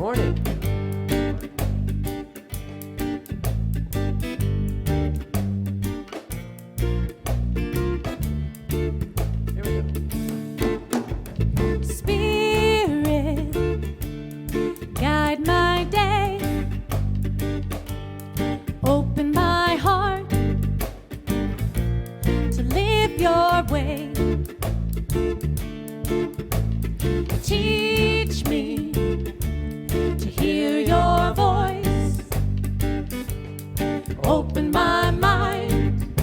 morning. Here we go. Spirit, guide my day. Open my heart to live your way. Teach me to hear your voice. Open my mind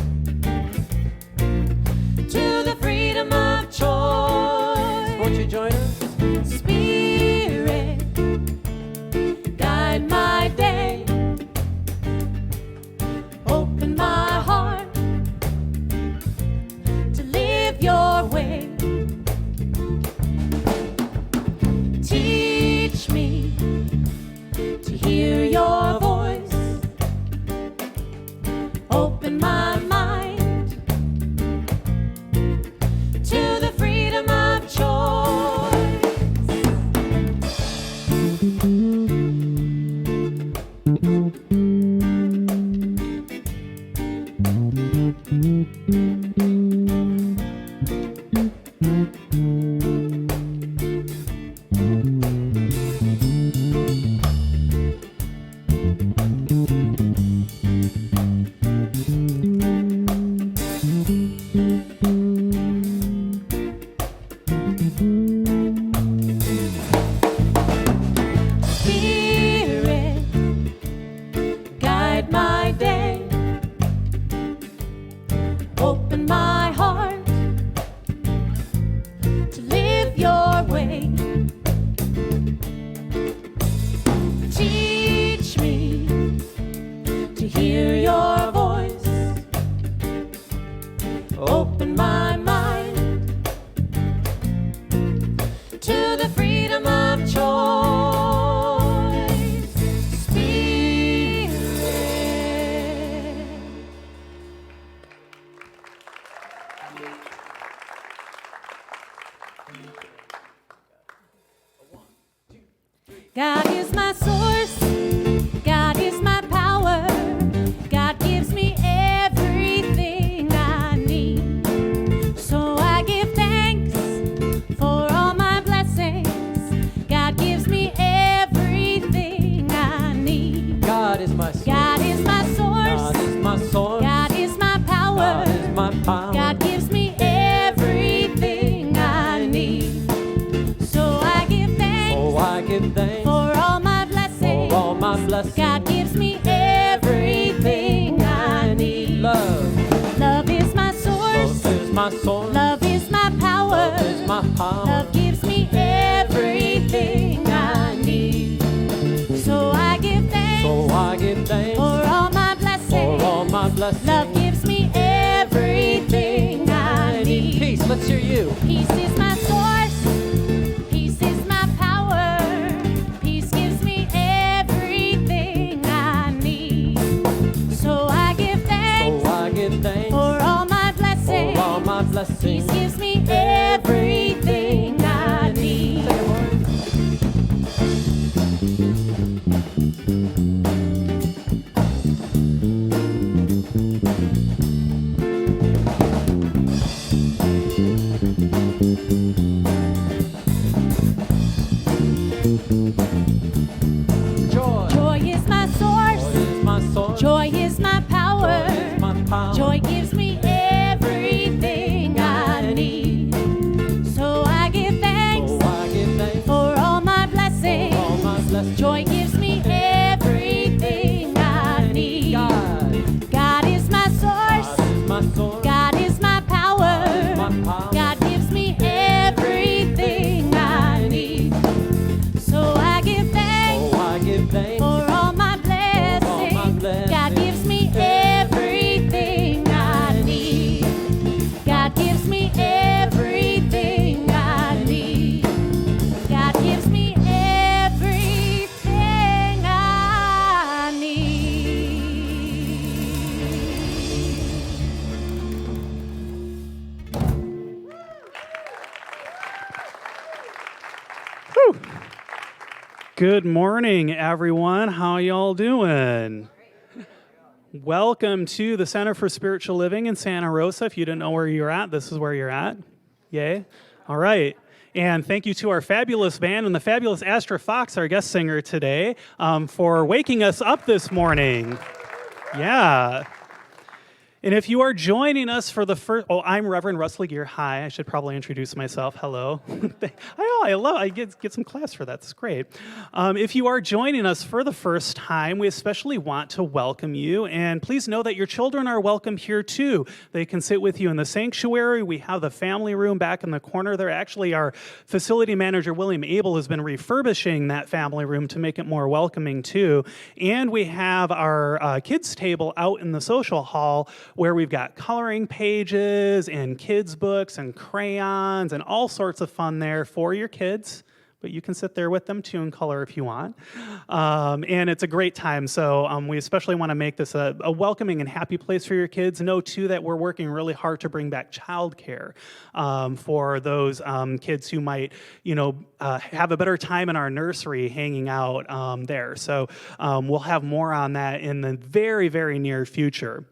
to the freedom of choice. Won't you join us? Spirit, guide my day. Open my heart to live your way. Teach me to hear your voice. Open my mind to the freedom of choice. Spirit, guide my day. Open my heart to live your way. Teach me to hear your voice. Open my mind to the freedom of choice. Spirit. God is my source. God is my power. God gives me everything I need. So I give thanks for all my blessings. God gives me everything I need. God is my source. God is my source. God is my source. God is my power. God is my power. God gives me everything I need. So I give thanks Oh, I give thanks for all my blessings. for all my blessings. God gives me everything I need. Love. Love is my source. Love is my source. Love is my power. Love is my power. Love gives me everything I need. So I give thanks So I give thanks for all my blessings. for all my blessings. Love gives me everything I need. Peace, let's hear you. Peace is my source. Peace is my power. Peace gives me everything I need. So I give thanks So I give thanks for all my blessings. for all my blessings. Peace gives me everything I need. Say it, Lord. Good morning, everyone. How y'all doing? Welcome to the Center for Spiritual Living in Santa Rosa. If you didn't know where you're at, this is where you're at. Yay. All right. And thank you to our fabulous band and the fabulous Astra Fox, our guest singer today, for waking us up this morning. Yeah. And if you are joining us for the first, I'm Reverend Russell Gear. Hi, I should probably introduce myself. Hello. I get some class for that. That's great. If you are joining us for the first time, we especially want to welcome you. And please know that your children are welcome here too. They can sit with you in the sanctuary. We have the family room back in the corner there. Actually, our facility manager, William Abel, has been refurbishing that family room to make it more welcoming too. And we have our kids table out in the social hall, where we've got coloring pages and kids' books and crayons and all sorts of fun there for your kids. But you can sit there with them too and color if you want. And it's a great time. So we especially want to make this a welcoming and happy place for your kids. Know too that we're working really hard to bring back childcare for those kids who might, have a better time in our nursery hanging out there. So we'll have more on that in the very, very near future.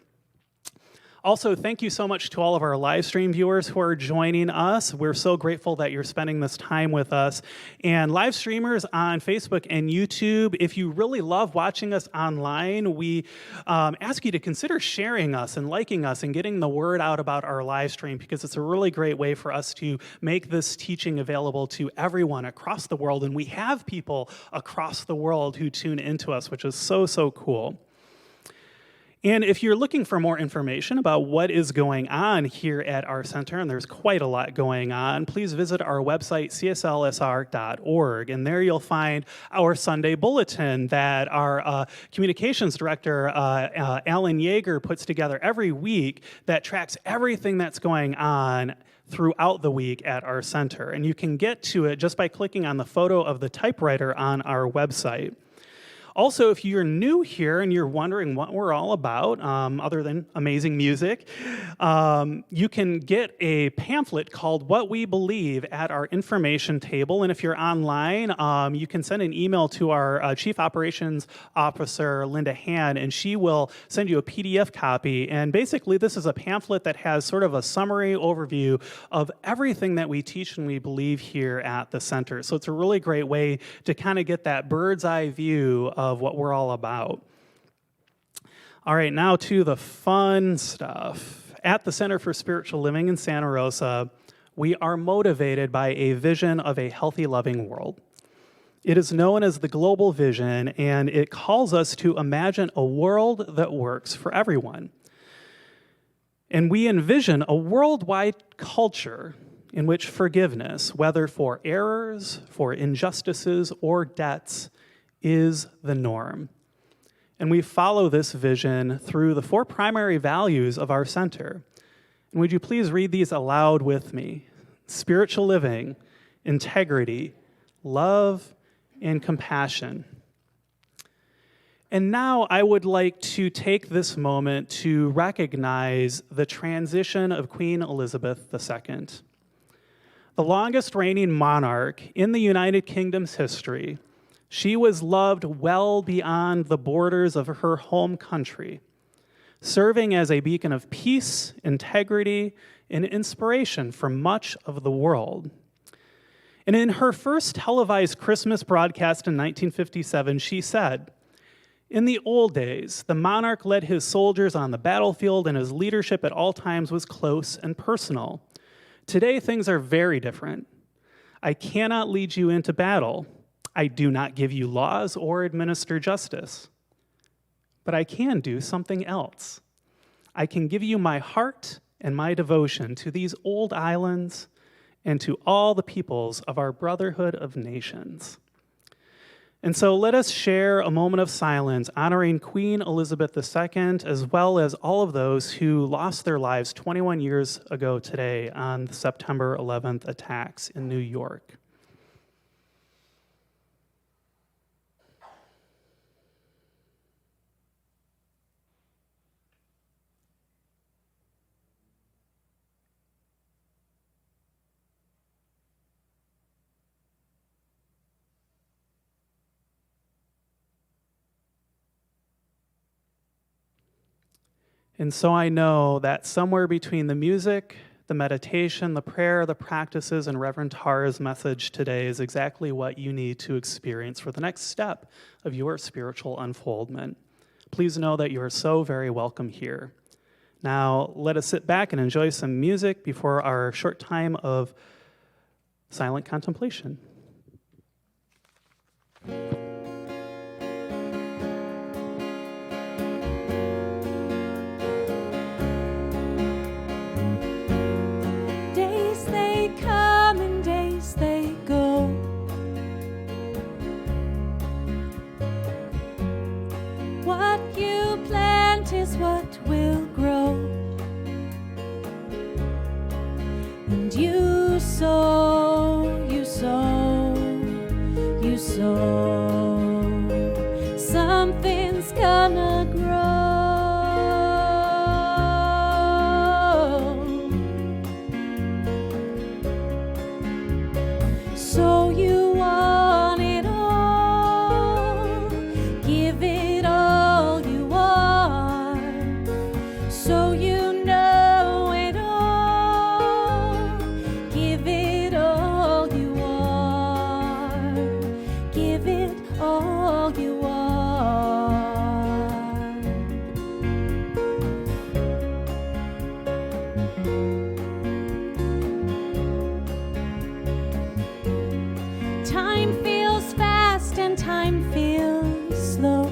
Also, thank you so much to all of our live stream viewers who are joining us. We're so grateful that you're spending this time with us. And live streamers on Facebook and YouTube, if you really love watching us online, we ask you to consider sharing us and liking us and getting the word out about our live stream, because it's a really great way for us to make this teaching available to everyone across the world. And we have people across the world who tune into us, which is so, so cool. And if you're looking for more information about what is going on here at our center, and there's quite a lot going on, please visit our website, cslsr.org. And there you'll find our Sunday bulletin that our communications director, Alan Yeager, puts together every week that tracks everything that's going on throughout the week at our center. And you can get to it just by clicking on the photo of the typewriter on our website. Also, if you're new here and you're wondering what we're all about, other than amazing music, you can get a pamphlet called What We Believe at our information table. And if you're online, you can send an email to our Chief Operations Officer, Linda Han, and she will send you a PDF copy. And basically, this is a pamphlet that has sort of a summary overview of everything that we teach and we believe here at the center. So it's a really great way to kind of get that bird's eye view of what we're all about. All right, now to the fun stuff. At the Center for Spiritual Living in Santa Rosa, we are motivated by a vision of a healthy, loving world. It is known as the Global Vision, and it calls us to imagine a world that works for everyone. And we envision a worldwide culture in which forgiveness, whether for errors, for injustices, or debts, is the norm. And we follow this vision through the 4 primary values of our center. And would you please read these aloud with me? Spiritual living, integrity, love, and compassion. And now I would like to take this moment to recognize the transition of Queen Elizabeth II. The longest reigning monarch in the United Kingdom's history, she was loved well beyond the borders of her home country, serving as a beacon of peace, integrity, and inspiration for much of the world. And in her first televised Christmas broadcast in 1957, she said, "In the old days, the monarch led his soldiers on the battlefield, and his leadership at all times was close and personal. Today, things are very different. I cannot lead you into battle. I do not give you laws or administer justice. But I can do something else. I can give you my heart and my devotion to these old islands and to all the peoples of our brotherhood of nations." And so let us share a moment of silence honoring Queen Elizabeth II, as well as all of those who lost their lives 21 years ago today on the September 11th attacks in New York. And so I know that somewhere between the music, the meditation, the prayer, the practices, and Reverend Tara's message today is exactly what you need to experience for the next step of your spiritual unfoldment. Please know that you are so very welcome here. Now, let us sit back and enjoy some music before our short time of silent contemplation. Days they come and days they go. What you plant is what will grow. And you sow, you sow, you sow. Something's gonna grow. So you want it all, give it all you are. So you know it all, give it all you are. Give it all you are. Time feels fast and time feels slow.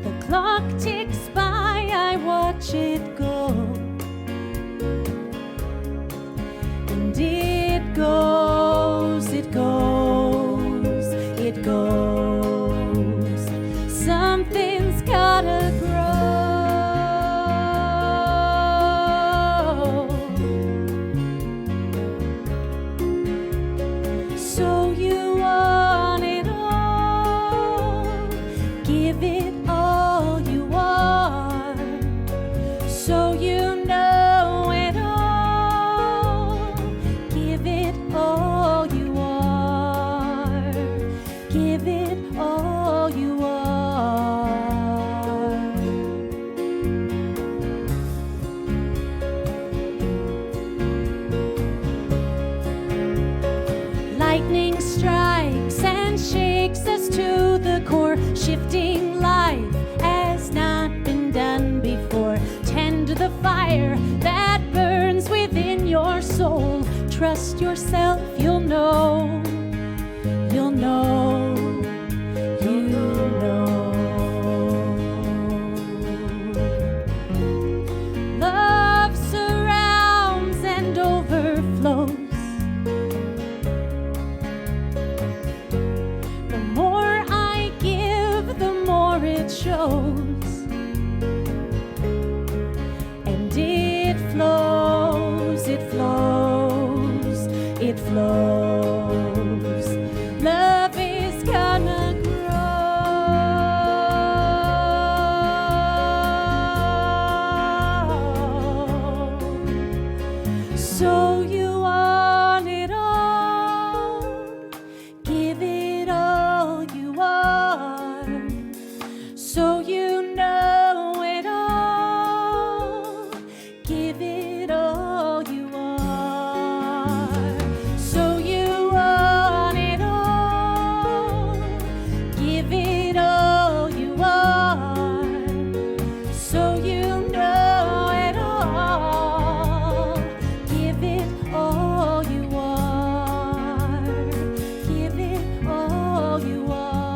The clock ticks by, I watch it go. And it goes, it goes, it goes. Something's gotta grow. So you want it all, give it all you are. So you know it all, give it all you are. Give it all you are. Lightning strikes and shakes us to the core. Shifting life has not been done before. Tend the fire that burns within your soul. Trust yourself, you'll know. You'll know. You know. Love surrounds and overflows. The more I give, the more it shows. And it flows, it flows, it flows. Love is gonna grow. So you want it all, give it all you are. So you know it all, give it all you are. So you want it all, give it all you are. So you know it all, give it all you are. Give it all you are.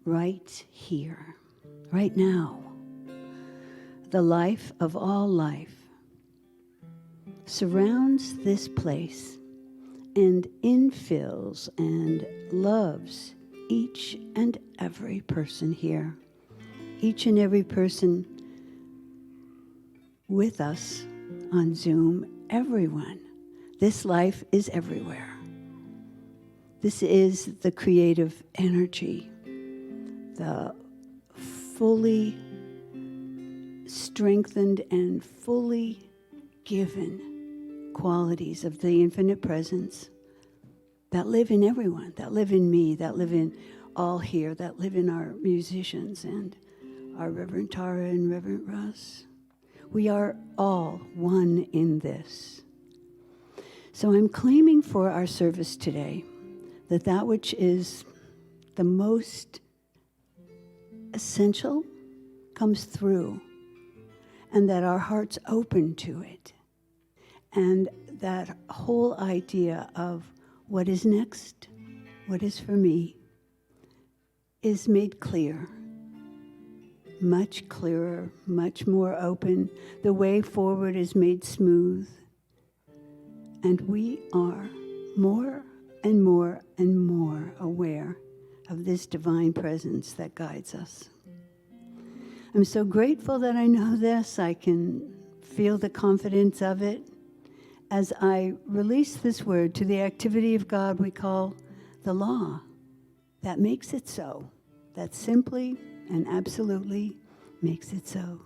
right here, right now. The life of all life surrounds this place and infills and loves each and every person here, each and every person with us on Zoom, everyone. This life is everywhere. This is the creative energy, the fully strengthened and fully given qualities of the infinite presence that live in everyone, that live in me, that live in all here, that live in our musicians and our Reverend Tara and Reverend Russ. We are all one in this. So I'm claiming for our service today that which is the most essential comes through, and that our hearts open to it, and that whole idea of what is next, what is for me, is made clear, much clearer, much more open. The way forward is made smooth, and we are more and more and more aware of this divine presence that guides us. I'm so grateful that I know this. I can feel the confidence of it. As I release this word to the activity of God we call the law, that makes it so. That simply and absolutely makes it so.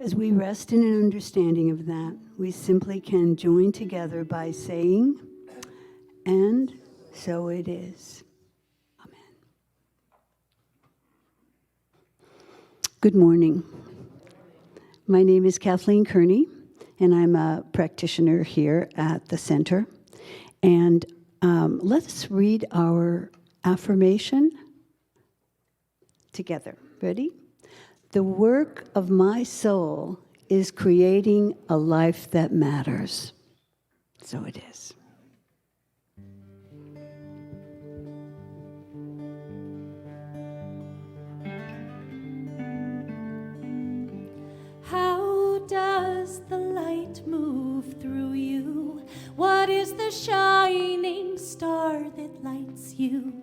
As we rest in an understanding of that, we simply can join together by saying, and so it is. Amen. Good morning. My name is Kathleen Kearney, and I'm a practitioner here at the center. And let's read our affirmation together. Ready? The work of my soul is creating a life that matters. So it is. How does the light move through you? What is the shining star that lights you?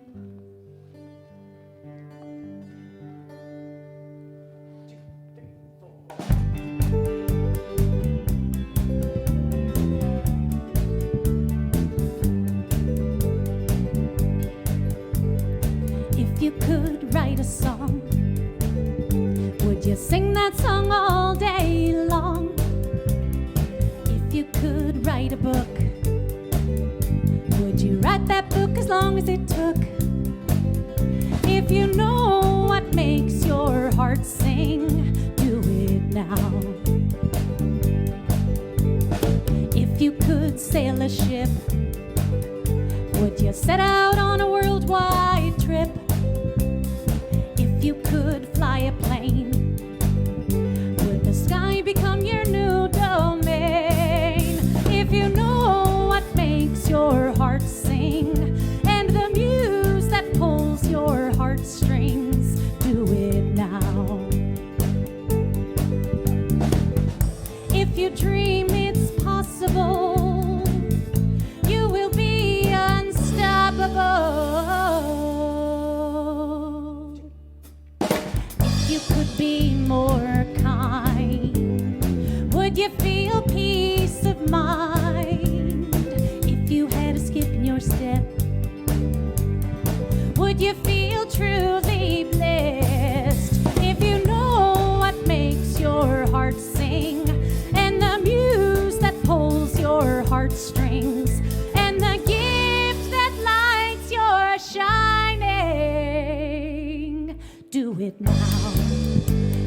If you could write a song, would you sing that song all day long? If you could write a book, would you write that book as long as it took? If you know what makes your heart sing, do it now. If you could sail a ship, would you set out on a worldwide trip? If you could fly a plane, would the sky become your new domain? If you know what makes your heart sing, and the muse that pulls your heartstrings, do it now. If you dream it's possible, you will be unstoppable. If you could be more kind, would you feel peace of mind? If you had a skip in your step, would you feel truly blessed? If you know what makes your heart sing, and the muse that pulls your heartstrings, and the gift that lights your shining, do it now.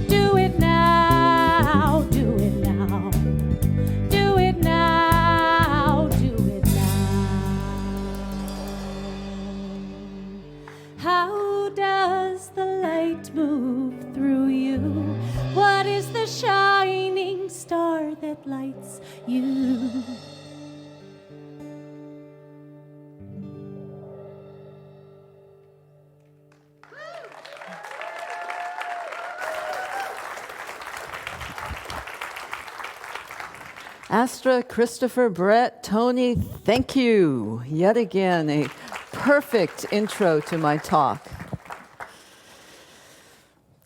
Do it now. Do it now. Do it now. Do it now. How does the light move through you? What is the shining star that lights you? Astra, Christopher, Brett, Tony, thank you. Yet again, a perfect intro to my talk.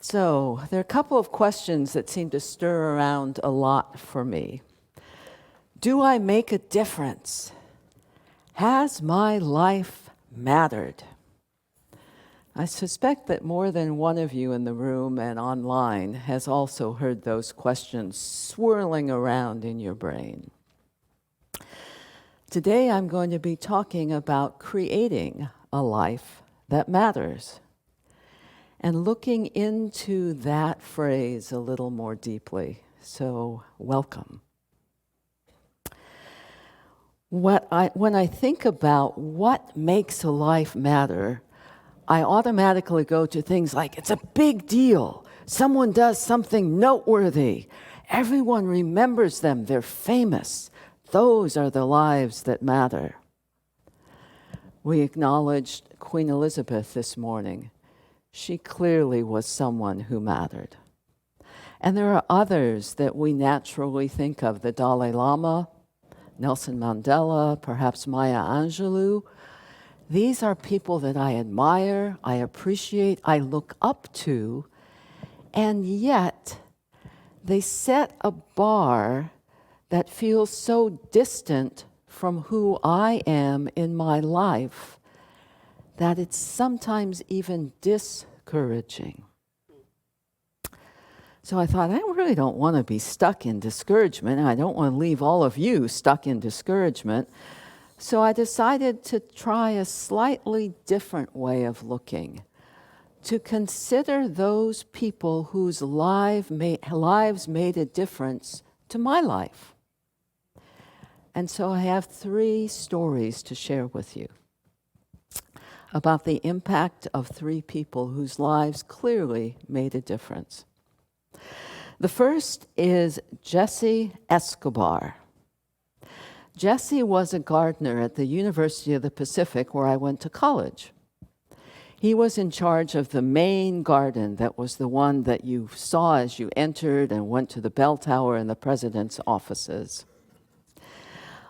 So, there are a couple of questions that seem to stir around a lot for me. Do I make a difference? Has my life mattered? I suspect that more than one of you in the room and online has also heard those questions swirling around in your brain. Today I'm going to be talking about creating a life that matters and looking into that phrase a little more deeply. So, welcome. When I think about what makes a life matter, I automatically go to things like, it's a big deal. Someone does something noteworthy. Everyone remembers them. They're famous. Those are the lives that matter. We acknowledged Queen Elizabeth this morning. She clearly was someone who mattered. And there are others that we naturally think of, the Dalai Lama, Nelson Mandela, perhaps Maya Angelou. These are people that I admire, I appreciate, I look up to, and yet they set a bar that feels so distant from who I am in my life that it's sometimes even discouraging. So I thought, I really don't want to be stuck in discouragement. I don't want to leave all of you stuck in discouragement. So I decided to try a slightly different way of looking, to consider those people whose lives made a difference to my life. And so I have 3 stories to share with you about the impact of 3 people whose lives clearly made a difference. The first is Jesse Escobar. Jesse was a gardener at the University of the Pacific, where I went to college. He was in charge of the main garden that was the one that you saw as you entered and went to the bell tower and the president's offices.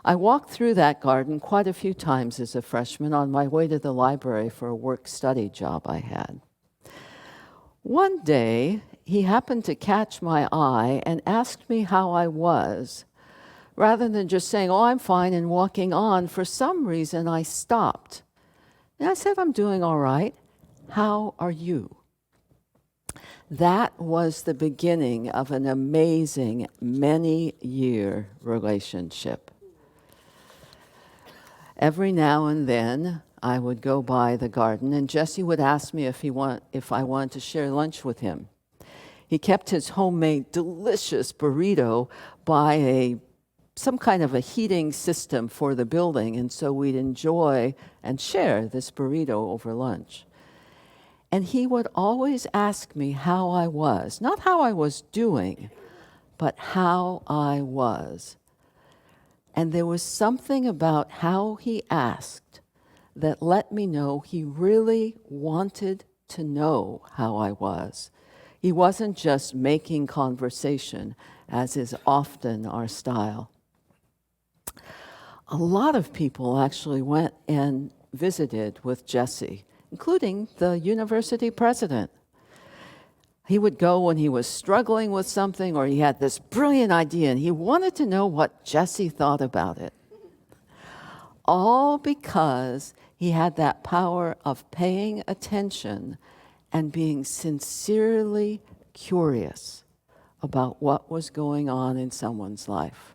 I walked through that garden quite a few times as a freshman on my way to the library for a work-study job I had. One day, he happened to catch my eye and asked me how I was. Rather than just saying, oh, I'm fine, and walking on, for some reason I stopped. And I said, I'm doing all right. How are you? That was the beginning of an amazing many-year relationship. Every now and then, I would go by the garden, and Jesse would ask me if I wanted to share lunch with him. He kept his homemade delicious burrito by some kind of a heating system for the building, and so we'd enjoy and share this burrito over lunch. And he would always ask me how I was, not how I was doing, but how I was. And there was something about how he asked that let me know he really wanted to know how I was. He wasn't just making conversation, as is often our style. A lot of people actually went and visited with Jesse, including the university president. He would go when he was struggling with something or he had this brilliant idea and he wanted to know what Jesse thought about it. All because he had that power of paying attention and being sincerely curious about what was going on in someone's life.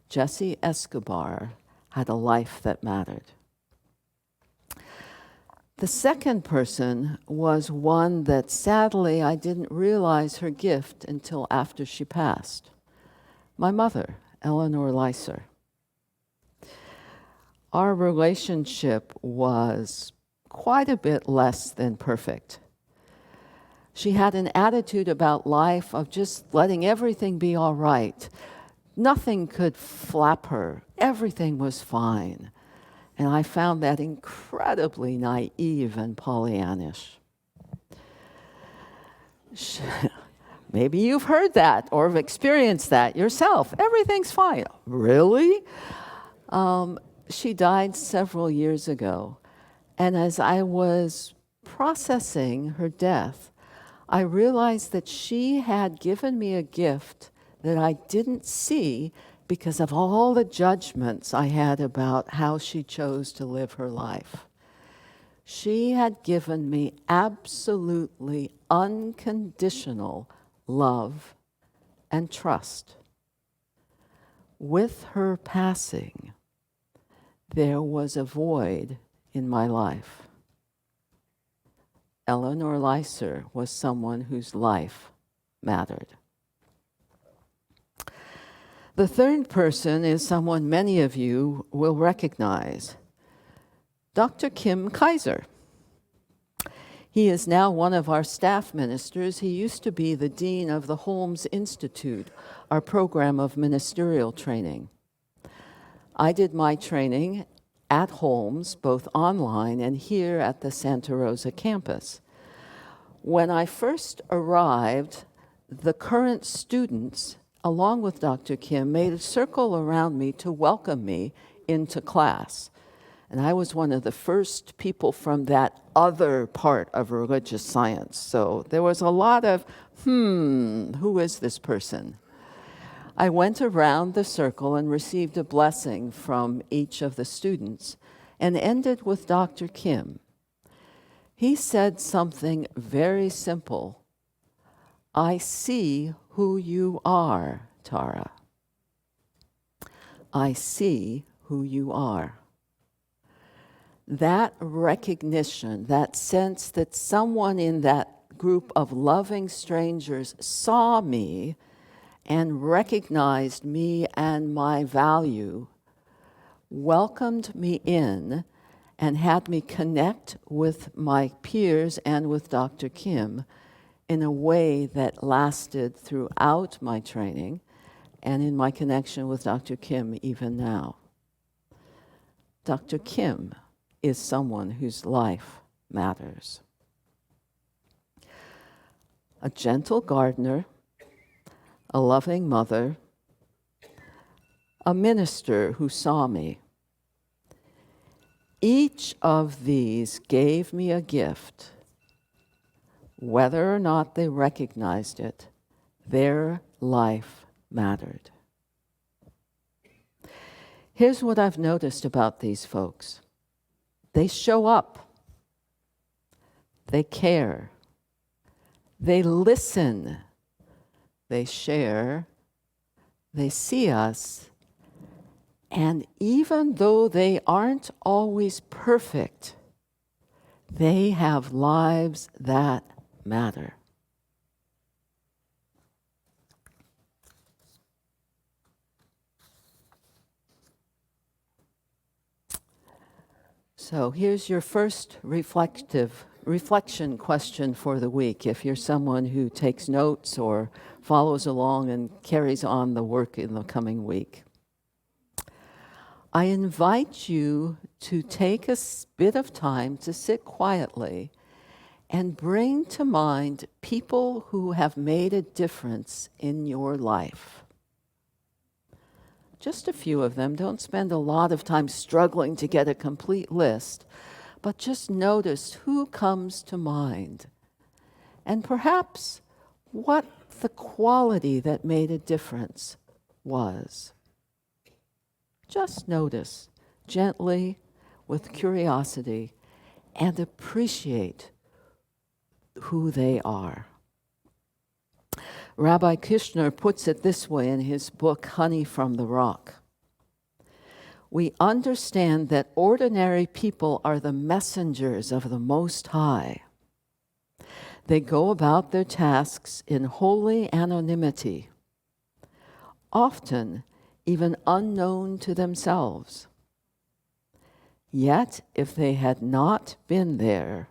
Jesse Escobar had a life that mattered. The second person was one that sadly I didn't realize her gift until after she passed. My mother, Eleanor Leiser. Our relationship was quite a bit less than perfect. She had an attitude about life of just letting everything be all right. Nothing could flap her. Everything was fine. And I found that incredibly naive and Pollyannish. Maybe you've heard that or have experienced that yourself. Everything's fine. Really? She died several years ago. And as I was processing her death, I realized that she had given me a gift that I didn't see because of all the judgments I had about how she chose to live her life. She had given me absolutely unconditional love and trust. With her passing, there was a void in my life. Eleanor Leiser was someone whose life mattered. The third person is someone many of you will recognize, Dr. Kim Kaiser. He is now one of our staff ministers. He used to be the dean of the Holmes Institute, our program of ministerial training. I did my training at Holmes, both online and here at the Santa Rosa campus. When I first arrived, the current students, along with Dr. Kim, made a circle around me to welcome me into class. And I was one of the first people from that other part of religious science. So there was a lot of, who is this person? I went around the circle and received a blessing from each of the students and ended with Dr. Kim. He said something very simple. I see who you are, Tara. I see who you are. That recognition, that sense that someone in that group of loving strangers saw me and recognized me and my value, welcomed me in, and had me connect with my peers and with Dr. Kim in a way that lasted throughout my training and in my connection with Dr. Kim even now. Dr. Kim is someone whose life matters. A gentle gardener, a loving mother, a minister who saw me. Each of these gave me a gift. Whether or not they recognized it, their life mattered. Here's what I've noticed about these folks. They show up. They care. They listen. They share. They see us. And even though they aren't always perfect, they have lives that matter. So here's your first reflection question for the week, if you're someone who takes notes or follows along and carries on the work in the coming week. I invite you to take a bit of time to sit quietly and bring to mind people who have made a difference in your life. Just a few of them. Don't spend a lot of time struggling to get a complete list, but just notice who comes to mind and perhaps what the quality that made a difference was. Just notice gently, with curiosity, and appreciate who they are. Rabbi Kushner puts it this way in his book, Honey from the Rock. We understand that ordinary people are the messengers of the Most High. They go about their tasks in holy anonymity, often even unknown to themselves. Yet, if they had not been there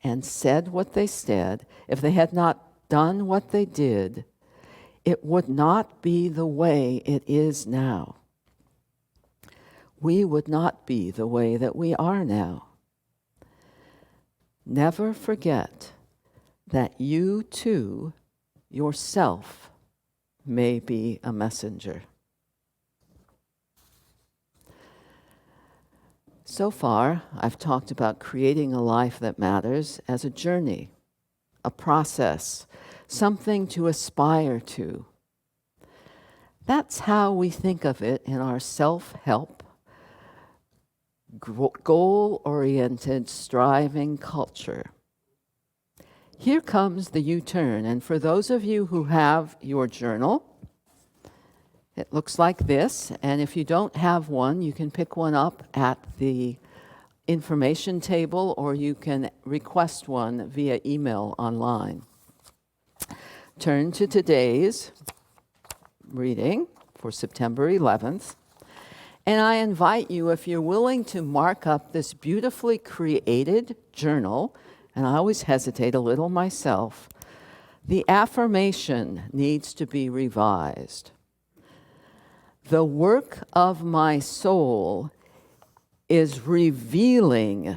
and said what they said, if they had not done what they did, it would not be the way it is now. We would not be the way that we are now. Never forget that you too, yourself may be a messenger. So far, I've talked about creating a life that matters as a journey, a process, something to aspire to. That's how we think of it in our self-help, goal-oriented, striving culture. Here comes the U-turn, and for those of you who have your journal, it looks like this, and if you don't have one, you can pick one up at the information table, or you can request one via email online. Turn to today's reading for September 11th, and I invite you, if you're willing to mark up this beautifully created journal, and I always hesitate a little myself, the affirmation needs to be revised. The work of my soul is revealing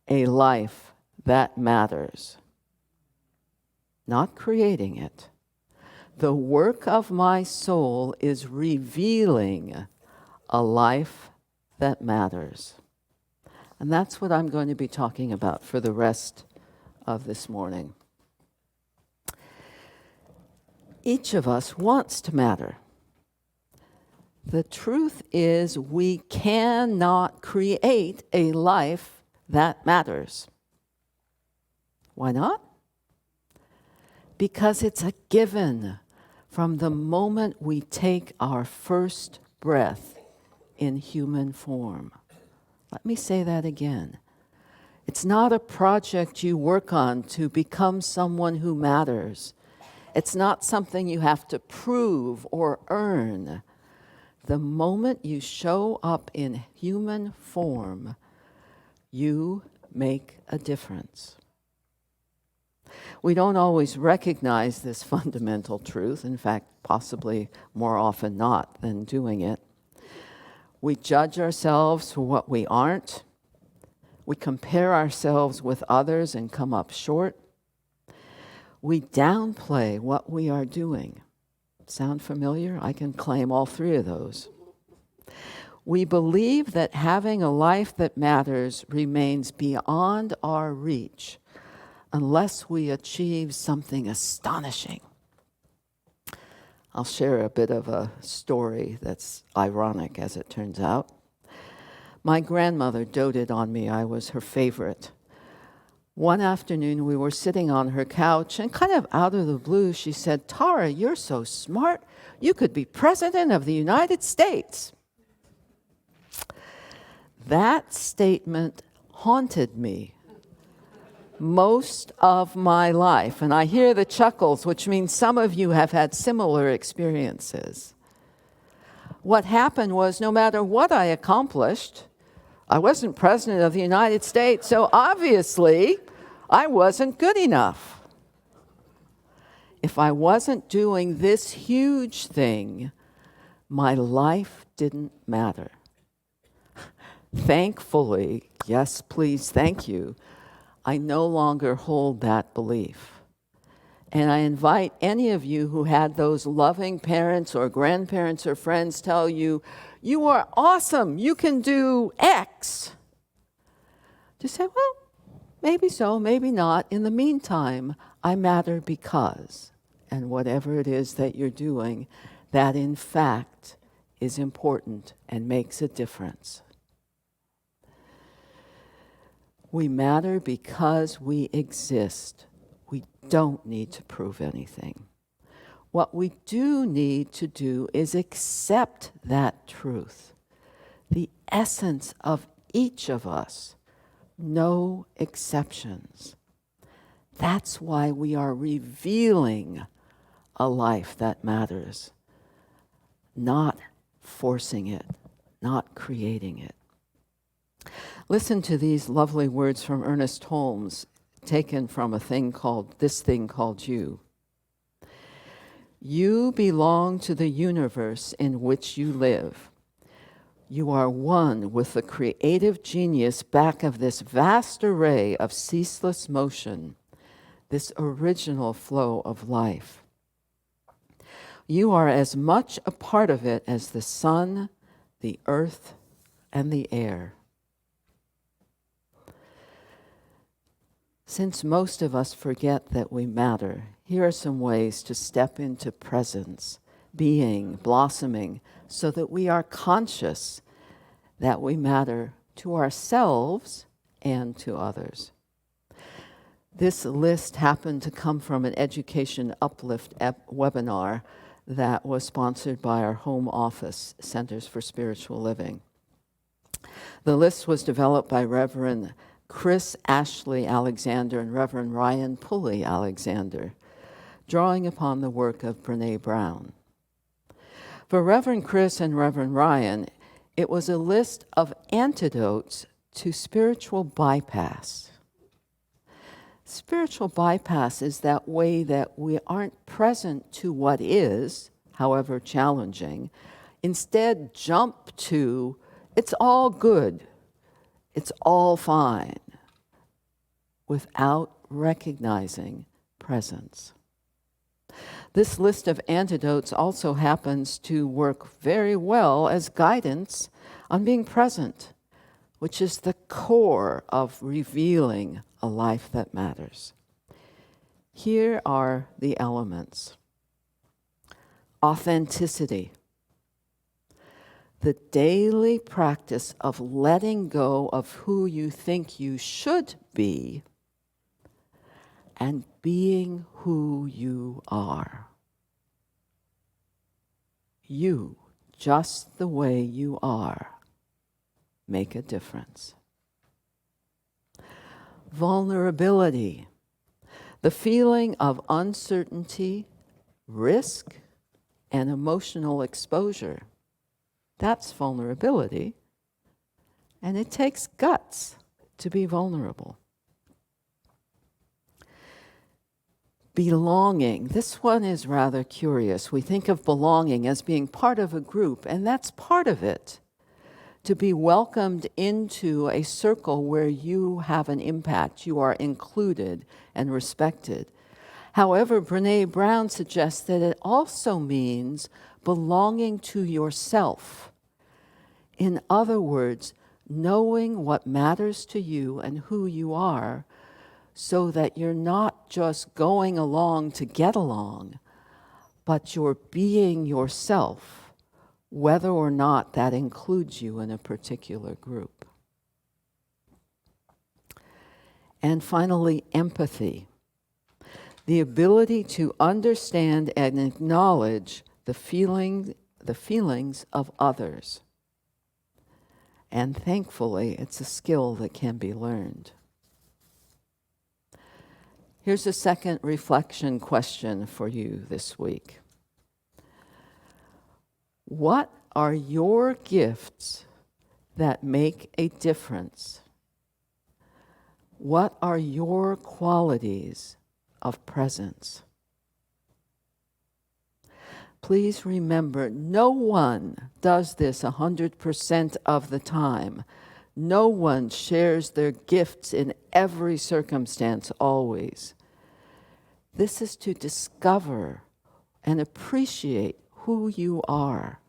a life that matters, not creating it. The work of my soul is revealing a life that matters. And that's what I'm going to be talking about for the rest of this morning. Each of us wants to matter. The truth is, we cannot create a life that matters. Why not? Because it's a given from the moment we take our first breath in human form. Let me say that again. It's not a project you work on to become someone who matters. It's not something you have to prove or earn. The moment you show up in human form, you make a difference. We don't always recognize this fundamental truth, in fact, possibly more often not than doing it. We judge ourselves for what we aren't. We compare ourselves with others and come up short. We downplay what we are doing. Sound familiar? I can claim all three of those. We believe that having a life that matters remains beyond our reach unless we achieve something astonishing. I'll share a bit of a story that's ironic, as it turns out. My grandmother doted on me. I was her favorite. One afternoon, we were sitting on her couch, and kind of out of the blue, she said, "Tara, you're so smart. You could be president of the United States." That statement haunted me most of my life. And I hear the chuckles, which means some of you have had similar experiences. What happened was, no matter what I accomplished, I wasn't president of the United States, so obviously I wasn't good enough. If I wasn't doing this huge thing, my life didn't matter. Thankfully, yes, please, thank you, I no longer hold that belief. And I invite any of you who had those loving parents or grandparents or friends tell you, "You are awesome, you can do X." Just say, well, maybe so, maybe not. In the meantime, I matter because, and whatever it is that you're doing, that in fact is important and makes a difference. We matter because we exist. We don't need to prove anything. What we do need to do is accept that truth, the essence of each of us, no exceptions. That's why we are revealing a life that matters, not forcing it, not creating it. Listen to these lovely words from Ernest Holmes, taken from This Thing Called You. You belong to the universe in which you live. You are one with the creative genius back of this vast array of ceaseless motion. this original flow of life. You are as much a part of it as the sun, the earth, and the air. Since most of us forget that we matter, here are some ways to step into presence, being, blossoming, so that we are conscious that we matter to ourselves and to others. This list happened to come from an Education Uplift webinar that was sponsored by our home office, Centers for Spiritual Living. The list was developed by Reverend Chris Ashley Alexander and Reverend Ryan Pulley Alexander, drawing upon the work of Brene Brown. For Reverend Chris and Reverend Ryan, it was a list of antidotes to spiritual bypass. Spiritual bypass is that way that we aren't present to what is, however challenging, instead jump to, it's all good, it's all fine, without recognizing presence. This list of antidotes also happens to work very well as guidance on being present, which is the core of revealing a life that matters. Here are the elements. Authenticity. The daily practice of letting go of who you think you should be and being who you are. You, just the way you are, make a difference. Vulnerability. The feeling of uncertainty, risk, and emotional exposure. That's vulnerability. And it takes guts to be vulnerable. Belonging. This one is rather curious. We think of belonging as being part of a group, and that's part of it. To be welcomed into a circle where you have an impact, you are included and respected. However, Brene Brown suggests that it also means belonging to yourself. In other words, knowing what matters to you and who you are, so that you're not just going along to get along, but you're being yourself, whether or not that includes you in a particular group. And finally, empathy. The ability to understand and acknowledge the feelings of others. And thankfully, it's a skill that can be learned. Here's a second reflection question for you this week. What are your gifts that make a difference? What are your qualities of presence? Please remember, no one does this 100% of the time. No one shares their gifts in every circumstance always. This is to discover and appreciate who you are,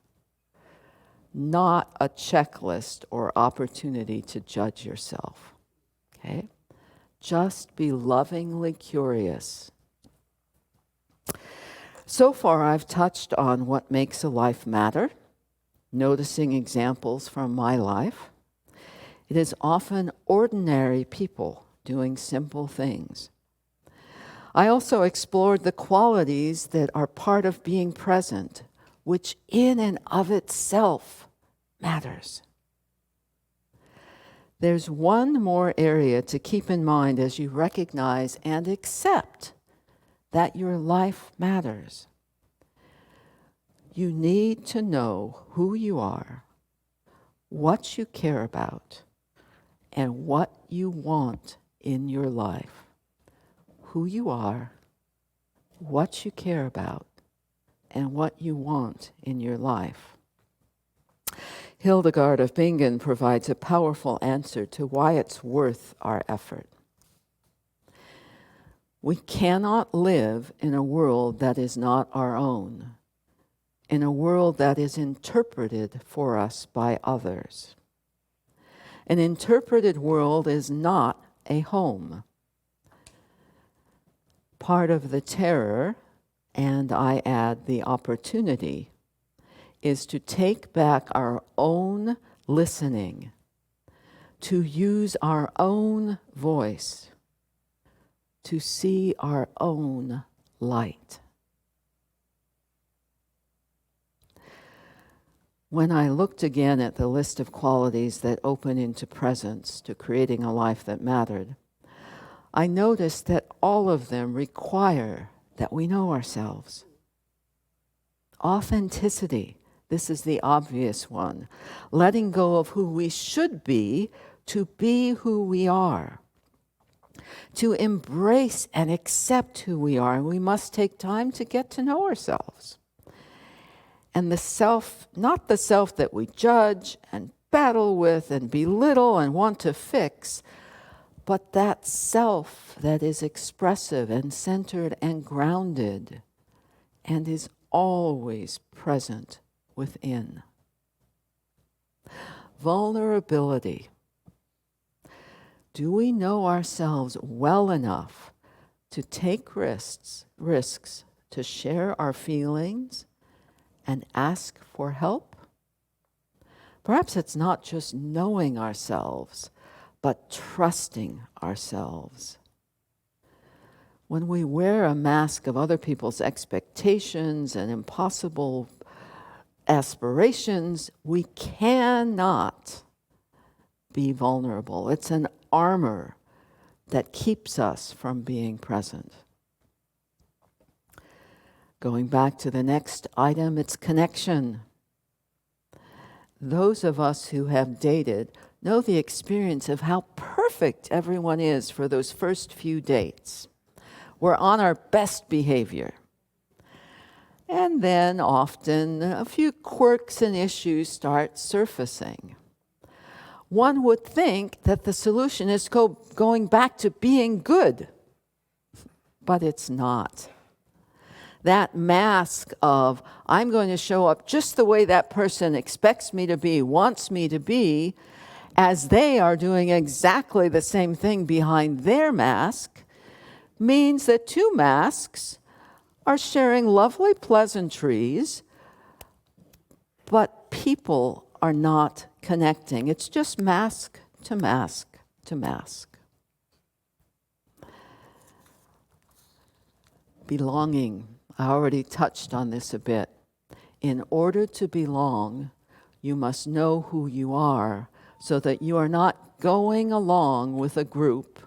not a checklist or opportunity to judge yourself. Okay? Just be lovingly curious. So far, I've touched on what makes a life matter, noticing examples from my life. It is often ordinary people doing simple things. I also explored the qualities that are part of being present, which in and of itself matters. There's one more area to keep in mind as you recognize and accept that your life matters. You need to know who you are, what you care about, and what you want in your life. Who you are, what you care about, and what you want in your life. Hildegard of Bingen provides a powerful answer to why it's worth our effort. We cannot live in a world that is not our own, in a world that is interpreted for us by others. An interpreted world is not a home. Part of the terror, and I add the opportunity, is to take back our own listening, to use our own voice, to see our own light. When I looked again at the list of qualities that open into presence to creating a life that mattered, I noticed that all of them require that we know ourselves. Authenticity, this is the obvious one. Letting go of who we should be to be who we are. To embrace and accept who we are, we must take time to get to know ourselves. And the self, not the self that we judge and battle with and belittle and want to fix, but that self that is expressive and centered and grounded and is always present within. Vulnerability. Do we know ourselves well enough to take risks to share our feelings and ask for help? Perhaps it's not just knowing ourselves, but trusting ourselves. When we wear a mask of other people's expectations and impossible aspirations, we cannot be vulnerable. It's an armor that keeps us from being present. Going back to the next item, it's connection. Those of us who have dated know the experience of how perfect everyone is for those first few dates. We're on our best behavior. And then often a few quirks and issues start surfacing. One would think that the solution is going back to being good, but it's not. That mask of, I'm going to show up just the way that person expects me to be, wants me to be, as they are doing exactly the same thing behind their mask, means that two masks are sharing lovely pleasantries, but people are not connecting. It's just mask to mask to mask. Belonging. I already touched on this a bit. In order to belong, you must know who you are so that you are not going along with a group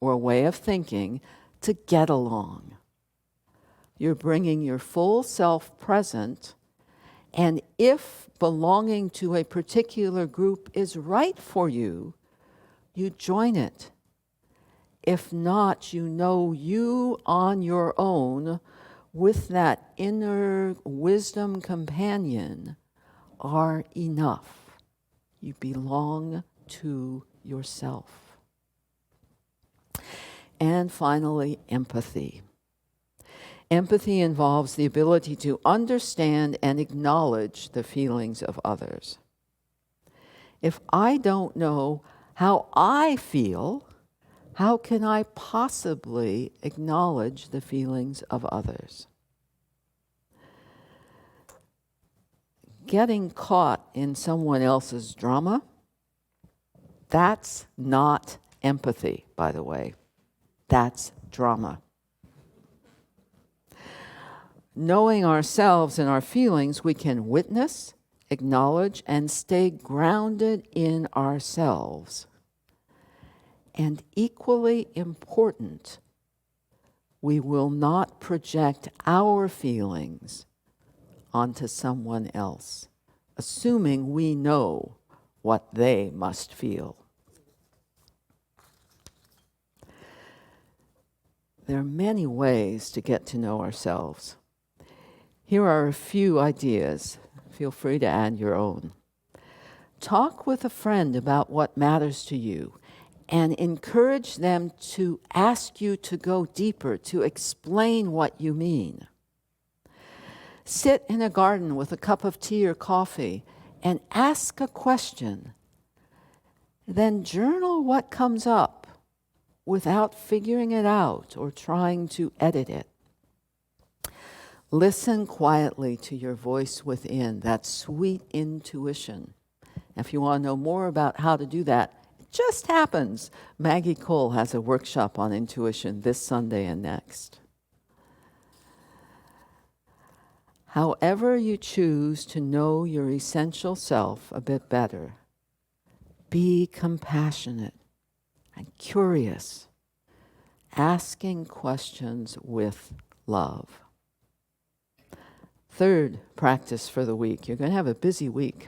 or a way of thinking to get along. You're bringing your full self present, and if belonging to a particular group is right for you, you join it. If not, you know you on your own with that inner wisdom companion are enough. You belong to yourself. And finally, empathy. Empathy involves the ability to understand and acknowledge the feelings of others. If I don't know how I feel, how can I possibly acknowledge the feelings of others? Getting caught in someone else's drama, that's not empathy, by the way. That's drama. Knowing ourselves and our feelings, we can witness, acknowledge, and stay grounded in ourselves. And equally important, we will not project our feelings onto someone else, assuming we know what they must feel. There are many ways to get to know ourselves. Here are a few ideas. Feel free to add your own. Talk with a friend about what matters to you and encourage them to ask you to go deeper, to explain what you mean. Sit in a garden with a cup of tea or coffee and ask a question. Then journal what comes up without figuring it out or trying to edit it. Listen quietly to your voice within, that sweet intuition. If you want to know more about how to do that, it just happens. Maggie Cole has a workshop on intuition this Sunday and next. However you choose to know your essential self a bit better, be compassionate and curious, asking questions with love. Third practice for the week. You're going to have a busy week.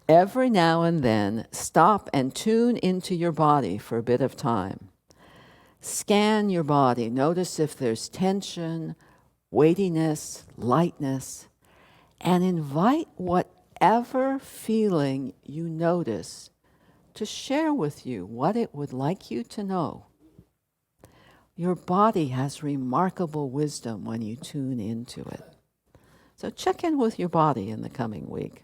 Every now and then, stop and tune into your body for a bit of time. Scan your body. Notice if there's tension, weightiness, lightness, and invite whatever feeling you notice to share with you what it would like you to know. Your body has remarkable wisdom when you tune into it. So check in with your body in the coming week.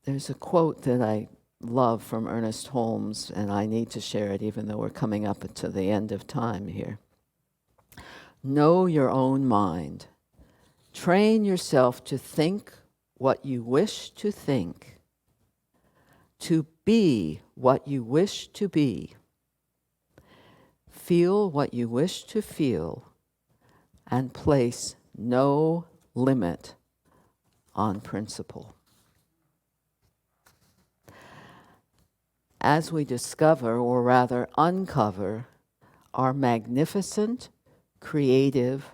There's a quote that I love from Ernest Holmes, and I need to share it even though we're coming up to the end of time here. Know your own mind. Train yourself to think what you wish to think, to be what you wish to be, feel what you wish to feel, and place no limit on principle. As we discover, or rather uncover, our magnificent, creative,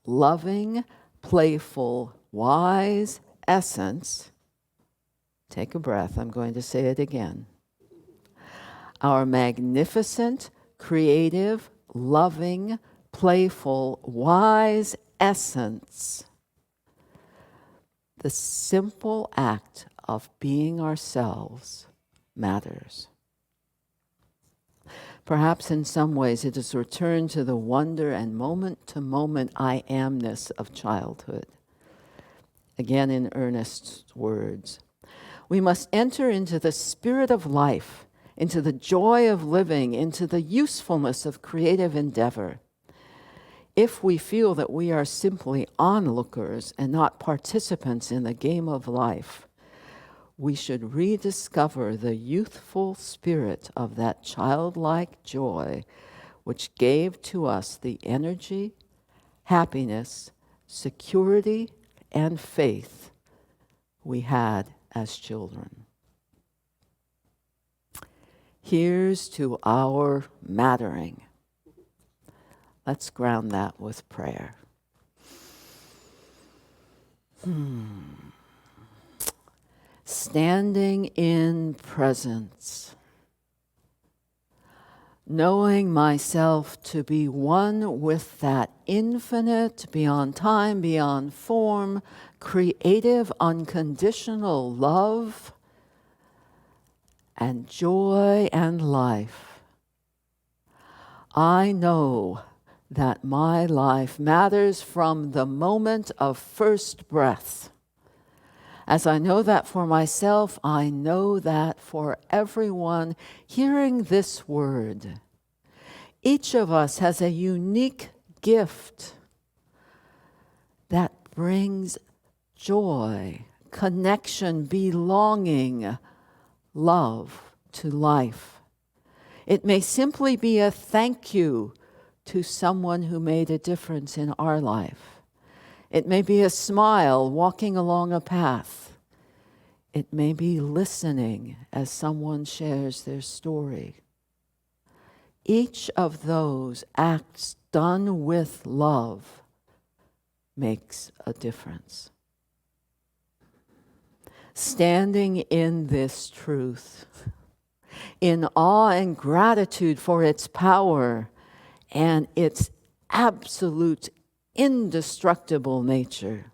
loving, playful, wise essence, take a breath, I'm going to say it again. Our magnificent, creative, loving, playful, wise essence, the simple act of being ourselves, matters. Perhaps in some ways it is a return to the wonder and moment-to-moment I amness of childhood. Again in Ernest's words, we must enter into the spirit of life, into the joy of living, into the usefulness of creative endeavor. If we feel that we are simply onlookers and not participants in the game of life, we should rediscover the youthful spirit of that childlike joy which gave to us the energy, happiness, security, and faith we had as children. Here's to our mattering. Let's ground that with prayer. Standing in presence, knowing myself to be one with that infinite, beyond time, beyond form, creative, unconditional love and joy and life. I know that my life matters from the moment of first breath. As I know that for myself, I know that for everyone hearing this word. Each of us has a unique gift that brings joy, connection, belonging, love to life. It may simply be a thank you to someone who made a difference in our life. It may be a smile walking along a path. It may be listening as someone shares their story. Each of those acts done with love makes a difference. Standing in this truth, in awe and gratitude for its power and its absolute indestructible nature,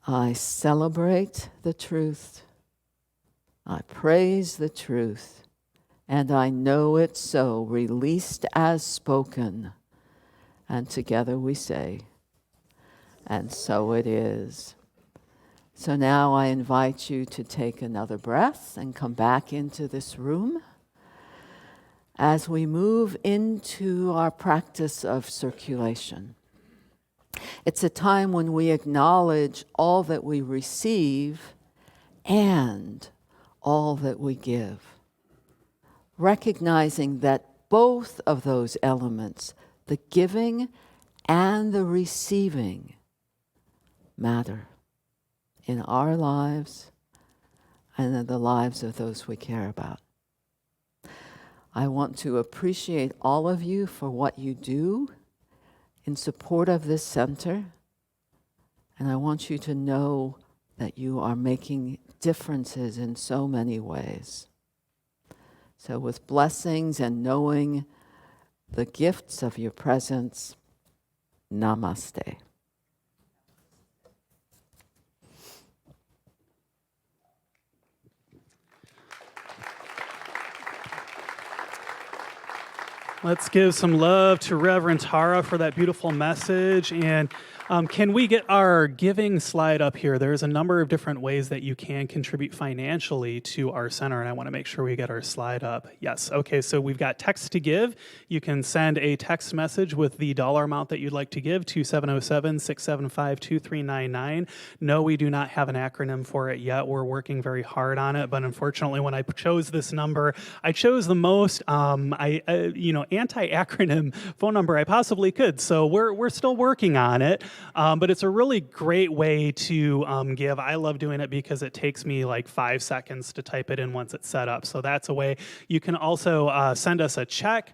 I celebrate the truth. I praise the truth. And I know it so, released as spoken. And together we say, and so it is. So now I invite you to take another breath and come back into this room as we move into our practice of circulation. It's a time when we acknowledge all that we receive and all that we give, recognizing that both of those elements, the giving and the receiving, matter in our lives and in the lives of those we care about. I want to appreciate all of you for what you do in support of this center, and I want you to know that you are making differences in so many ways. So with blessings and knowing the gifts of your presence, namaste. Let's give some love to Reverend Tara for that beautiful message. And can we get our giving slide up here? There's a number of different ways that you can contribute financially to our center, and I want to make sure we get our slide up. Yes, okay, so we've got text to give. You can send a text message with the dollar amount that you'd like to give to 707-675-2399. No, we do not have an acronym for it yet. We're working very hard on it, but unfortunately, when I chose this number, I chose the most anti-acronym phone number I possibly could. So we're still working on it. But it's a really great way to give. I love doing it because it takes me like 5 seconds to type it in once it's set up. So that's a way. You can also send us a check.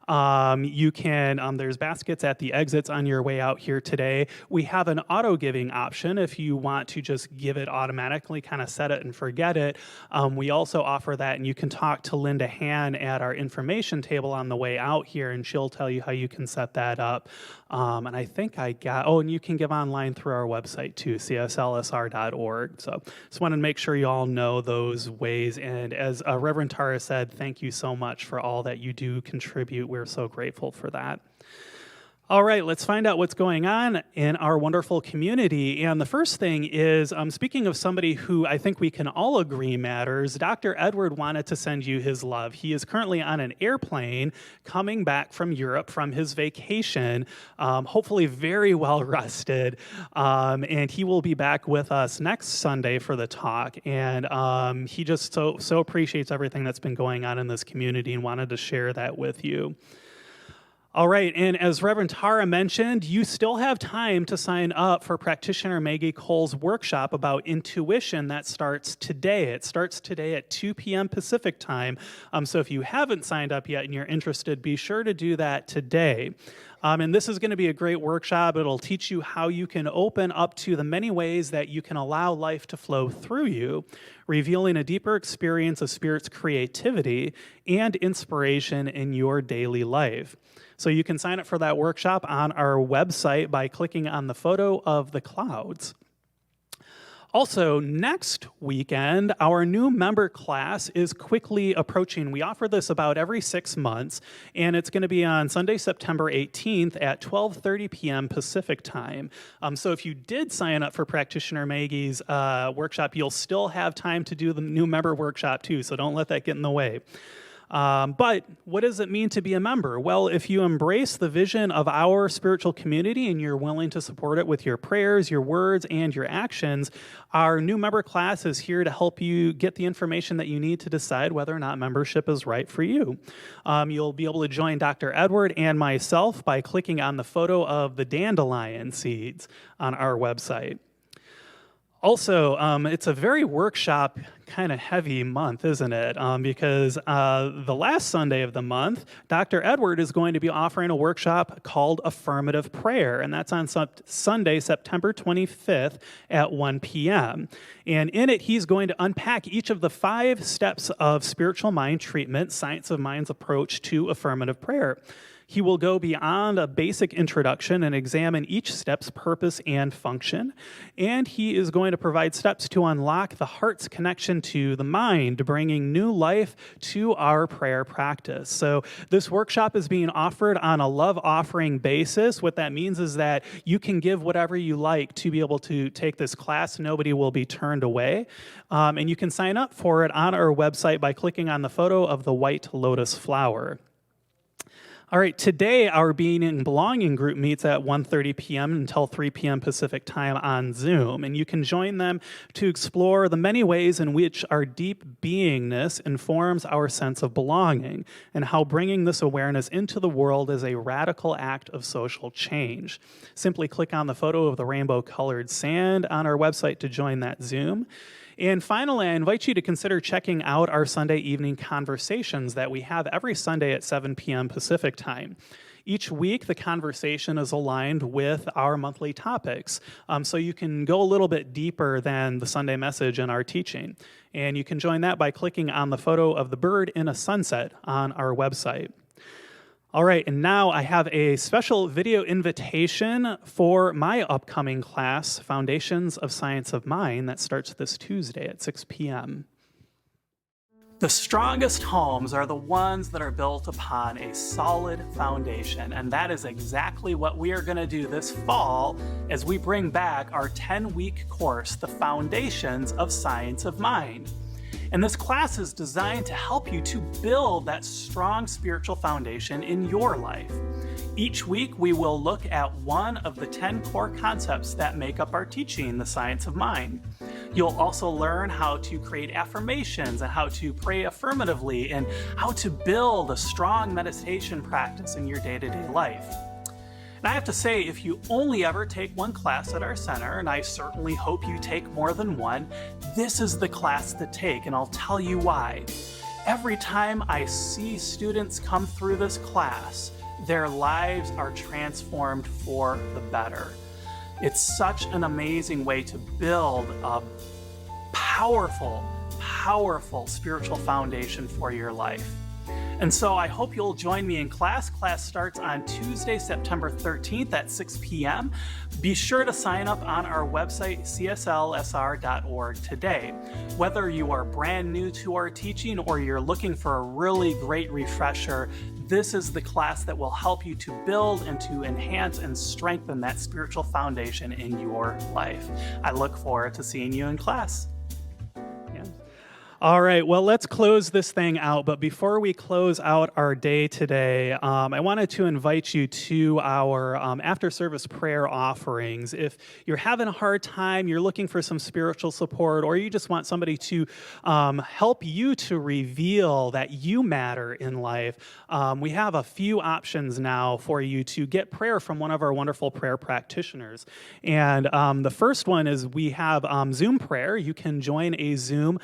You can, there's baskets at the exits on your way out here today. We have an auto giving option if you want to just give it automatically, kind of set it and forget it. We also offer that, and you can talk to Linda Han at our information table on the way out here, and she'll tell you how you can set that up. And I think and you can give online through our website too, cslsr.org. So just wanted to make sure you all know those ways. And as Reverend Tara said, thank you so much for all that you do contribute. We're so grateful for that. All right, let's find out what's going on in our wonderful community. And the first thing is, speaking of somebody who I think we can all agree matters, Dr. Edward wanted to send you his love. He is currently on an airplane coming back from Europe from his vacation, hopefully very well rested. And he will be back with us next Sunday for the talk. And he just so appreciates everything that's been going on in this community and wanted to share that with you. All right, and as Reverend Tara mentioned, you still have time to sign up for Practitioner Maggie Cole's workshop about intuition that starts today. It starts today at 2 p.m. Pacific time. So if you haven't signed up yet and you're interested, be sure to do that today. And this is going to be a great workshop. It'll teach you how you can open up to the many ways that you can allow life to flow through you, revealing a deeper experience of Spirit's creativity and inspiration in your daily life. So you can sign up for that workshop on our website by clicking on the photo of the clouds. Also, next weekend, our new member class is quickly approaching. We offer this about every 6 months, and it's going to be on Sunday, September 18th at 12:30 p.m. Pacific time. So if you did sign up for Practitioner Maggie's workshop, you'll still have time to do the new member workshop too, so don't let that get in the way. But what does it mean to be a member? Well, if you embrace the vision of our spiritual community and you're willing to support it with your prayers, your words, and your actions, our new member class is here to help you get the information that you need to decide whether or not membership is right for you. You'll be able to join Dr. Edward and myself by clicking on the photo of the dandelion seeds on our website. Also, it's a very workshop kind of heavy month, isn't it? Because the last Sunday of the month, Dr. Edward is going to be offering a workshop called Affirmative Prayer, and that's on Sunday, September 25th at 1 p.m. And in it, he's going to unpack each of the 5 steps of spiritual mind treatment, Science of Mind's approach to affirmative prayer. He will go beyond a basic introduction and examine each step's purpose and function. And he is going to provide steps to unlock the heart's connection to the mind, bringing new life to our prayer practice. So this workshop is being offered on a love offering basis. What that means is that you can give whatever you like to be able to take this class. Nobody will be turned away. And you can sign up for it on our website by clicking on the photo of the white lotus flower. All right, today our Being and Belonging group meets at 1:30 p.m. until 3 p.m. Pacific time on Zoom, and you can join them to explore the many ways in which our deep beingness informs our sense of belonging, and how bringing this awareness into the world is a radical act of social change. Simply click on the photo of the rainbow-colored sand on our website to join that Zoom. And finally, I invite you to consider checking out our Sunday evening conversations that we have every Sunday at 7 p.m. Pacific time. Each week, the conversation is aligned with our monthly topics, so you can go a little bit deeper than the Sunday message in our teaching. And you can join that by clicking on the photo of the bird in a sunset on our website. All right, and now I have a special video invitation for my upcoming class, Foundations of Science of Mind, that starts this Tuesday at 6 p.m. The strongest homes are the ones that are built upon a solid foundation, and that is exactly what we are going to do this fall as we bring back our 10-week course, The Foundations of Science of Mind. And this class is designed to help you to build that strong spiritual foundation in your life. Each week, we will look at one of the 10 core concepts that make up our teaching, the Science of Mind. You'll also learn how to create affirmations and how to pray affirmatively and how to build a strong meditation practice in your day-to-day life. And I have to say, if you only ever take one class at our center, and I certainly hope you take more than one, this is the class to take, and I'll tell you why. Every time I see students come through this class, their lives are transformed for the better. It's such an amazing way to build a powerful, powerful spiritual foundation for your life. And so I hope you'll join me in class. Class starts on Tuesday, September 13th at 6 p.m. Be sure to sign up on our website, cslsr.org today. Whether you are brand new to our teaching or you're looking for a really great refresher, this is the class that will help you to build and to enhance and strengthen that spiritual foundation in your life. I look forward to seeing you in class. All right, well, let's close this thing out. But before we close out our day today, I wanted to invite you to our after-service prayer offerings. If you're having a hard time, you're looking for some spiritual support, or you just want somebody to help you to reveal that you matter in life, we have a few options now for you to get prayer from one of our wonderful prayer practitioners. And the first one is we have Zoom prayer. You can join a Zoom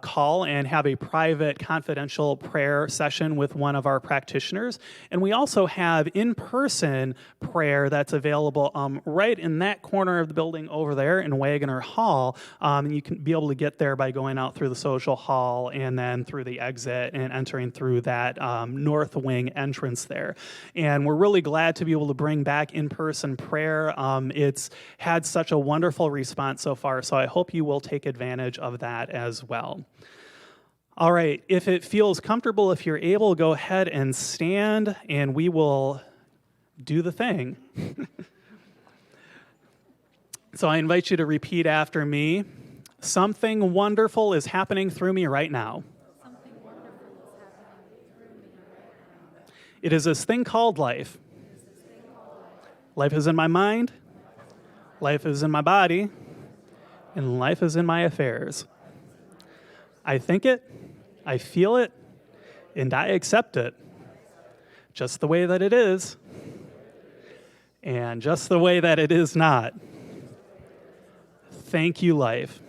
call and have a private, confidential prayer session with one of our practitioners. And we also have in-person prayer that's available right in that corner of the building over there in Wagoner Hall. And you can be able to get there by going out through the social hall and then through the exit and entering through that north wing entrance there. And we're really glad to be able to bring back in-person prayer. It's had such a wonderful response so far, so I hope you will take advantage of that as well. All right, if it feels comfortable, if you're able, go ahead and stand, and we will do the thing. So I invite you to repeat after me. Something wonderful is happening through me right now. It is this thing called life. Life is in my mind, life is in my body, and life is in my affairs. I think it, I feel it, and I accept it, just the way that it is, and just the way that it is not. Thank you, life.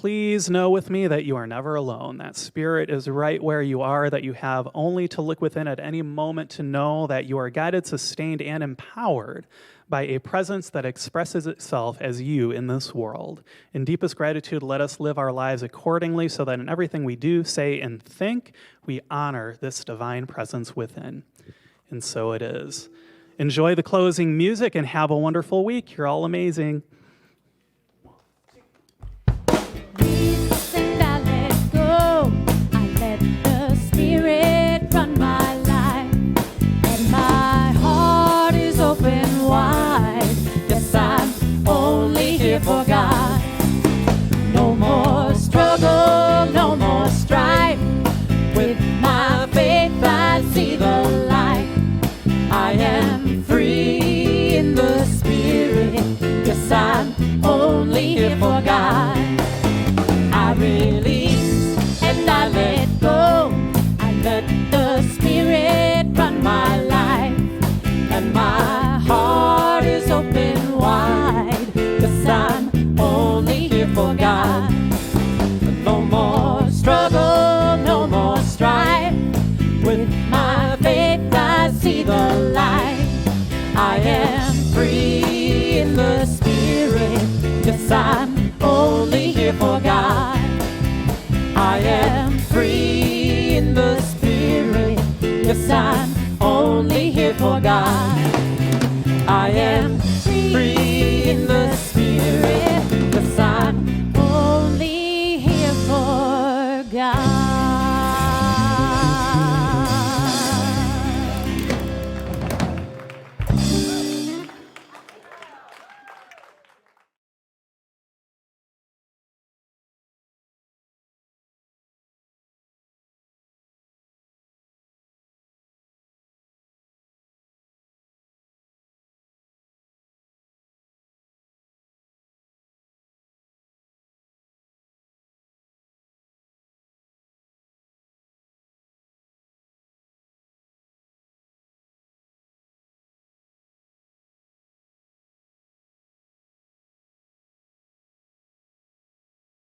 please know with me that you are never alone. That Spirit is right where you are, that you have only to look within at any moment to know that you are guided, sustained, and empowered by a presence that expresses itself as you in this world. In deepest gratitude, let us live our lives accordingly so that in everything we do, say, and think, we honor this divine presence within. And so it is. Enjoy the closing music and have a wonderful week. You're all amazing. And I let go. I let the Spirit run my life, and my heart is open wide. Yes, I'm only here for God. No more struggle, no more strife. With my faith, I see the light. I am free in the Spirit. Yes, I'm only here for God. I release and I let go. I let the Spirit run my life, and my heart is open wide. Yes, I'm only here for God. No more struggle, no more strife. With my faith I see the light. I am free in the Spirit. Yes, I'm only here for God. I am free in the Spirit. Yes, I'm only here for God. I am free in the